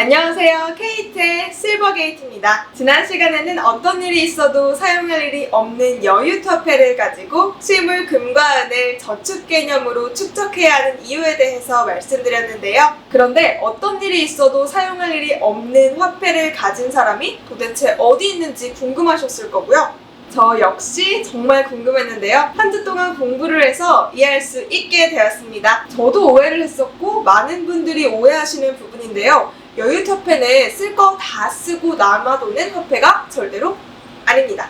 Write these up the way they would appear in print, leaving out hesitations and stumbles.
안녕하세요. 케이트의 실버게이트입니다. 지난 시간에는 어떤 일이 있어도 사용할 일이 없는 여유화폐를 가지고 실물 금과 은을 저축 개념으로 축적해야 하는 이유에 대해서 말씀드렸는데요. 그런데 어떤 일이 있어도 사용할 일이 없는 화폐를 가진 사람이 도대체 어디 있는지 궁금하셨을 거고요. 저 역시 정말 궁금했는데요. 한 주 동안 공부를 해서 이해할 수 있게 되었습니다. 저도 오해를 했었고 많은 분들이 오해하시는 부분인데요. 여유화폐는 쓸 거 다 쓰고 남아도는 화폐가 절대로 아닙니다.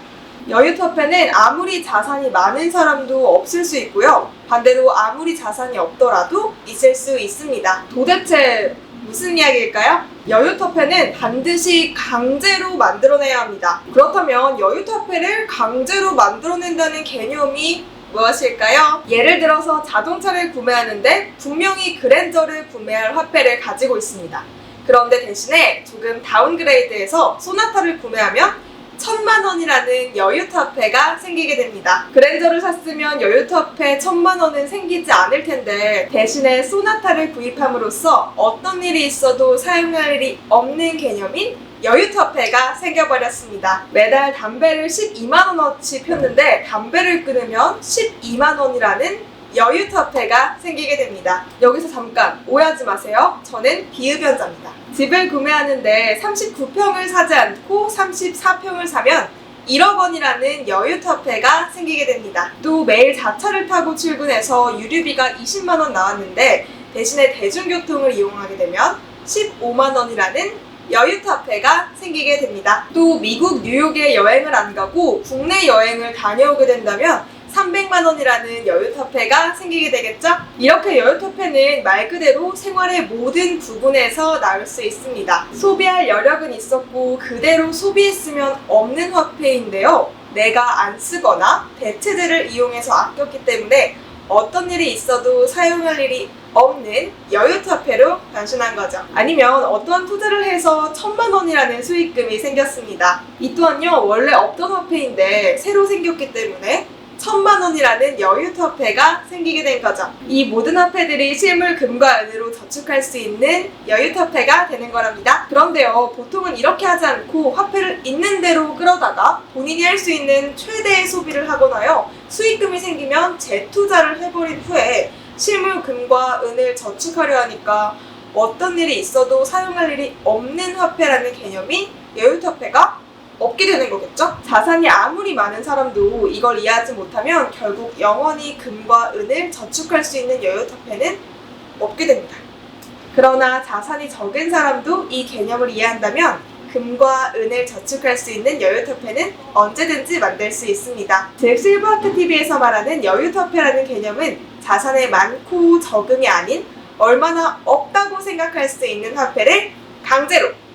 여유화폐는 아무리 자산이 많은 사람도 없을 수 있고요. 반대로 아무리 자산이 없더라도 있을 수 있습니다. 도대체 무슨 이야기일까요? 여유화폐는 반드시 강제로 만들어내야 합니다. 그렇다면 여유화폐를 강제로 만들어낸다는 개념이 무엇일까요? 예를 들어서 자동차를 구매하는데 분명히 그랜저를 구매할 화폐를 가지고 있습니다. 그런데 대신에 조금 다운그레이드해서 소나타를 구매하면 1000만원이라는 여유화폐가 생기게 됩니다. 그랜저를 샀으면 여유화폐 1000만원은 생기지 않을 텐데 대신에 소나타를 구입함으로써 어떤 일이 있어도 사용할 일이 없는 개념인 여유화폐가 생겨버렸습니다. 매달 담배를 12만원어치 폈는데 담배를 끊으면 12만원이라는 여유화폐가 생기게 됩니다. 여기서 잠깐 오해하지 마세요. 저는 비흡연자입니다. 집을 구매하는데 39평을 사지 않고 34평을 사면 1억 원이라는 여유화폐가 생기게 됩니다. 또 매일 자차를 타고 출근해서 유류비가 20만 원 나왔는데 대신에 대중교통을 이용하게 되면 15만 원이라는 여유화폐가 생기게 됩니다. 또 미국 뉴욕에 여행을 안 가고 국내 여행을 다녀오게 된다면 300만 원이라는 여유화폐가 생기게 되겠죠? 이렇게 여유화폐는 말 그대로 생활의 모든 부분에서 나올 수 있습니다. 소비할 여력은 있었고 그대로 소비했으면 없는 화폐인데요. 내가 안 쓰거나 대체제를 이용해서 아꼈기 때문에 어떤 일이 있어도 사용할 일이 없는 여유화폐로 변신한 거죠. 아니면 어떠한 투자를 해서 1000만 원이라는 수익금이 생겼습니다. 이 또한요, 원래 없던 화폐인데 새로 생겼기 때문에 1000만 원이라는 여유화폐가 생기게 된 거죠. 이 모든 화폐들이 실물 금과 은으로 저축할 수 있는 여유화폐가 되는 거랍니다. 그런데요, 보통은 이렇게 하지 않고 화폐를 있는 대로 끌어다가 본인이 할 수 있는 최대의 소비를 하거나요, 수익금이 생기면 재투자를 해버린 후에 실물 금과 은을 저축하려 하니까 어떤 일이 있어도 사용할 일이 없는 화폐라는 개념이 여유화폐가 없게 되는 거겠죠? 자산이 아무리 많은 사람도 이걸 이해하지 못하면 결국 영원히 금과 은을 저축할 수 있는 여유화폐는 없게 됩니다. 그러나 자산이 적은 사람도 이 개념을 이해한다면 금과 은을 저축할 수 있는 여유화폐는 언제든지 만들 수 있습니다. 즉 실버하트TV에서 말하는 여유화폐라는 개념은 자산의 많고 적음이 아닌 얼마나 없다고 생각할 수 있는 화폐를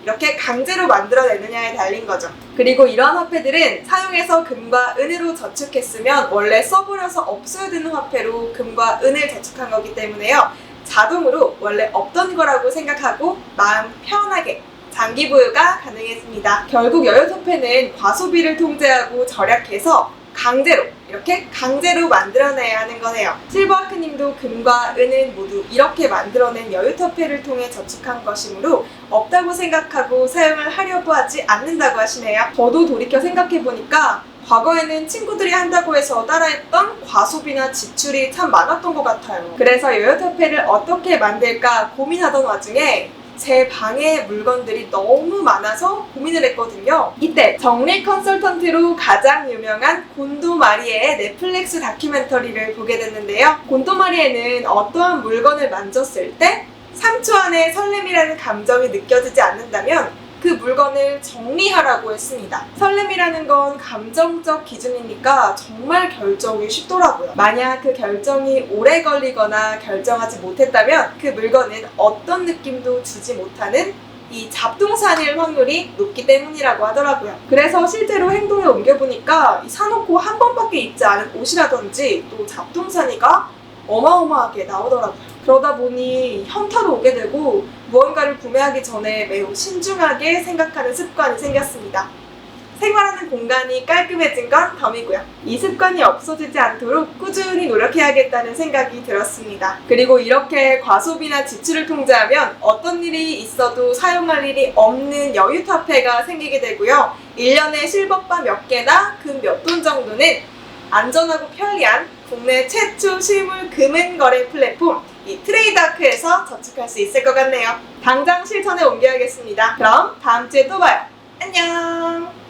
이렇게 강제로 만들어내느냐에 달린 거죠. 그리고 이러한 화폐들은 사용해서 금과 은으로 저축했으면 원래 써버려서 없어야 되는 화폐로 금과 은을 저축한 거기 때문에요. 자동으로 원래 없던 거라고 생각하고 마음 편하게 장기 보유가 가능해집니다. 결국 여유화폐는 과소비를 통제하고 절약해서 이렇게 강제로 만들어내야 하는 거네요. 실버아크님도 금과 은은 모두 이렇게 만들어낸 여유화폐를 통해 저축한 것이므로 없다고 생각하고 사용을 하려고 하지 않는다고 하시네요. 저도 돌이켜 생각해보니까 과거에는 친구들이 한다고 해서 따라했던 과소비나 지출이 참 많았던 것 같아요. 그래서 여유화폐를 어떻게 만들까 고민하던 와중에 제 방에 물건들이 너무 많아서 고민을 했거든요. 이때 정리 컨설턴트로 가장 유명한 곤도 마리에의 넷플릭스 다큐멘터리를 보게 됐는데요. 곤도 마리에는 어떠한 물건을 만졌을 때 3초 안에 설렘이라는 감정이 느껴지지 않는다면 그 물건을 정리하라고 했습니다. 설렘이라는 건 감정적 기준이니까 정말 결정이 쉽더라고요. 만약 그 결정이 오래 걸리거나 결정하지 못했다면 그 물건은 어떤 느낌도 주지 못하는 이 잡동사니일 확률이 높기 때문이라고 하더라고요. 그래서 실제로 행동에 옮겨보니까 사놓고 한 번밖에 입지 않은 옷이라든지 또 잡동사니가 어마어마하게 나오더라고요. 그러다 보니 현타로 오게 되고 무언가를 구매하기 전에 매우 신중하게 생각하는 습관이 생겼습니다. 생활하는 공간이 깔끔해진 건 덤이고요. 이 습관이 없어지지 않도록 꾸준히 노력해야겠다는 생각이 들었습니다. 그리고 이렇게 과소비나 지출을 통제하면 어떤 일이 있어도 사용할 일이 없는 여유화폐가 생기게 되고요. 1년에 실버바 몇 개나 금 몇 돈 정도는 안전하고 편리한 국내 최초 실물 금은 거래 플랫폼 이 트레이드아크에서 저축할 수 있을 것 같네요. 당장 실천에 옮겨야겠습니다. 그럼 다음 주에 또 봐요. 안녕!